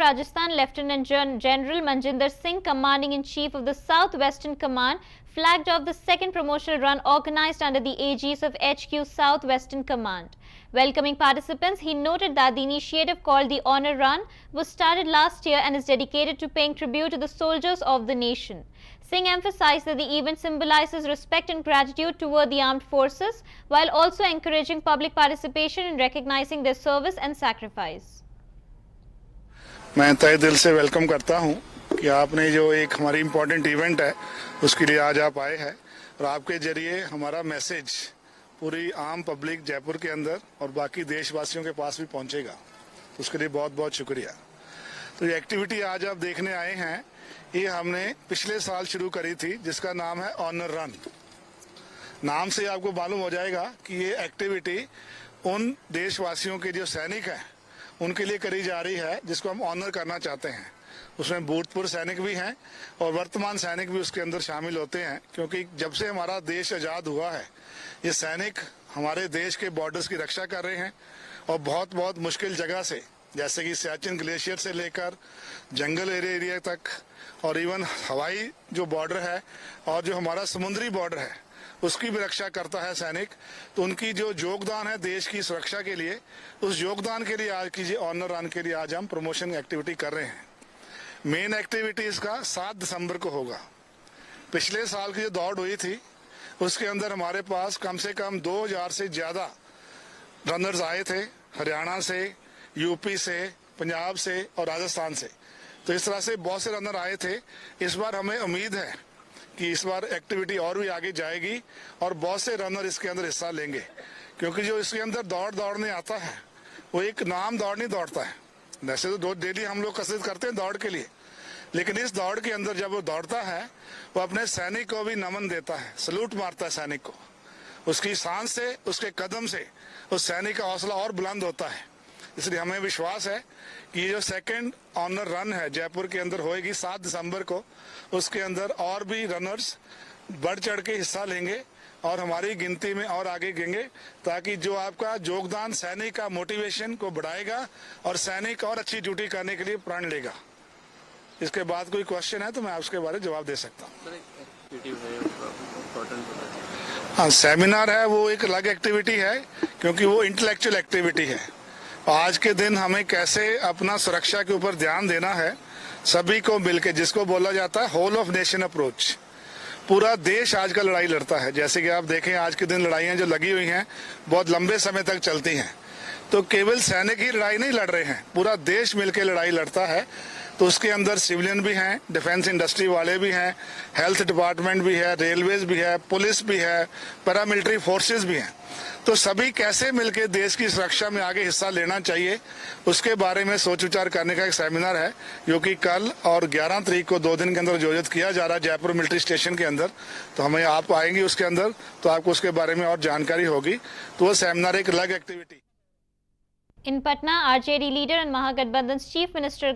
Rajasthan Lieutenant General Manjinder Singh, Commanding-in-Chief of the South-Western Command, flagged off the second promotional run organized under the aegis of HQ South-Western Command. Welcoming participants, he noted that the initiative called the Honor Run was started last year and is dedicated to paying tribute to the soldiers of the nation. Singh emphasized that the event symbolizes respect and gratitude toward the armed forces, while also encouraging public participation in recognizing their service and sacrifice. मैं तहे दिल से welcome करता हूं कि आपने जो एक हमारी इम्पोर्टेंट इवेंट है उसके लिए आज आप आए हैं और आपके जरिए हमारा मैसेज पूरी आम पब्लिक जयपुर के अंदर और बाकी देशवासियों के पास भी पहुंचेगा। तो उसके लिए बहुत बहुत शुक्रिया। तो ये एक्टिविटी आज आप देखने आए हैं, ये हमने पिछले साल शुरू करी थी, जिसका नाम है ऑनर रन। नाम से आपको मालूम हो जाएगा कि ये एक्टिविटी उन देशवासियों के जो सैनिक हैं उनके लिए करी जा रही है जिसको हम ऑनर करना चाहते हैं। उसमें भूतपूर्व सैनिक भी हैं और वर्तमान सैनिक भी उसके अंदर शामिल होते हैं, क्योंकि जब से हमारा देश आज़ाद हुआ है ये सैनिक हमारे देश के बॉर्डर्स की रक्षा कर रहे हैं और बहुत बहुत मुश्किल जगह से, जैसे कि सियाचिन ग्लेशियर से लेकर जंगल एरिया तक और इवन हवाई जो बॉर्डर है और जो हमारा समुद्री बॉर्डर है उसकी भी रक्षा करता है सैनिक। तो उनकी जो योगदान है देश की सुरक्षा के लिए, उस योगदान के लिए आज की ऑनर रन के लिए आज हम प्रमोशन एक्टिविटी कर रहे हैं। मेन एक्टिविटी इसका 7 दिसंबर को होगा। पिछले साल की जो दौड़ हुई थी उसके अंदर हमारे पास कम से कम 2000 से ज्यादा रनर्स आए थे, हरियाणा से, यूपी से, पंजाब से और राजस्थान से। तो इस तरह से बहुत से रनर आए थे। इस बार हमें उम्मीद है कि इस बार एक्टिविटी और भी आगे जाएगी और बहुत से रनर इसके अंदर हिस्सा लेंगे, क्योंकि जो इसके अंदर दौड़ने आता है वो एक नाम दौड़ नहीं दौड़ता है। वैसे तो डेली हम लोग कसरत करते हैं दौड़ के लिए, लेकिन इस दौड़ के अंदर जब वो दौड़ता है वो अपने सैनिक को भी नमन देता है, सलूट मारता है सैनिक को। उसकी सांस से, उसके कदम से उस सैनिक का हौसला और बुलंद होता है। इसलिए हमें विश्वास है कि ये जो सेकंड ऑनर रन है जयपुर के अंदर होएगी 7 दिसंबर को, उसके अंदर और भी रनर्स बढ़ चढ़ के हिस्सा लेंगे और हमारी गिनती में और आगे गिनेंगे, ताकि जो आपका योगदान सैनिक का मोटिवेशन को बढ़ाएगा और सैनिक और अच्छी ड्यूटी करने के लिए प्रण लेगा। इसके बाद कोई क्वेश्चन है तो मैं उसके बारे में जवाब दे सकता हूँ। हाँ, सेमिनार है वो एक अलग एक्टिविटी है, क्योंकि वो इंटेलेक्चुअल एक्टिविटी है। आज के दिन हमें कैसे अपना सुरक्षा के ऊपर ध्यान देना है, सभी को मिलकर, जिसको बोला जाता है होल ऑफ नेशन अप्रोच। पूरा देश आज का लड़ाई लड़ता है। जैसे कि आप देखें आज के दिन लड़ाइयां जो लगी हुई हैं बहुत लंबे समय तक चलती हैं। तो केवल सैनिक ही लड़ाई नहीं लड़ रहे हैं, पूरा देश मिलकर लड़ाई लड़ता है। तो उसके अंदर सिविलियन भी हैं, डिफेंस इंडस्ट्री वाले भी हैं, हेल्थ डिपार्टमेंट भी है, रेलवेज भी है, पुलिस भी है, पैरामिलिट्री फोर्सेस भी हैं। तो सभी कैसे मिलकर देश की सुरक्षा में आगे हिस्सा लेना चाहिए उसके बारे में सोच विचार करने का एक सेमिनार है, जो कि कल और 11 तारीख को 2 दिन के अंदर आयोजित किया जा रहा है जयपुर मिलिट्री स्टेशन के अंदर। तो हमें आप आएंगे उसके अंदर तो आपको उसके बारे में और जानकारी होगी। तो वो सेमिनार एक अलग activity. In Patna, RJD leader and Mahagathbandhan's Chief Minister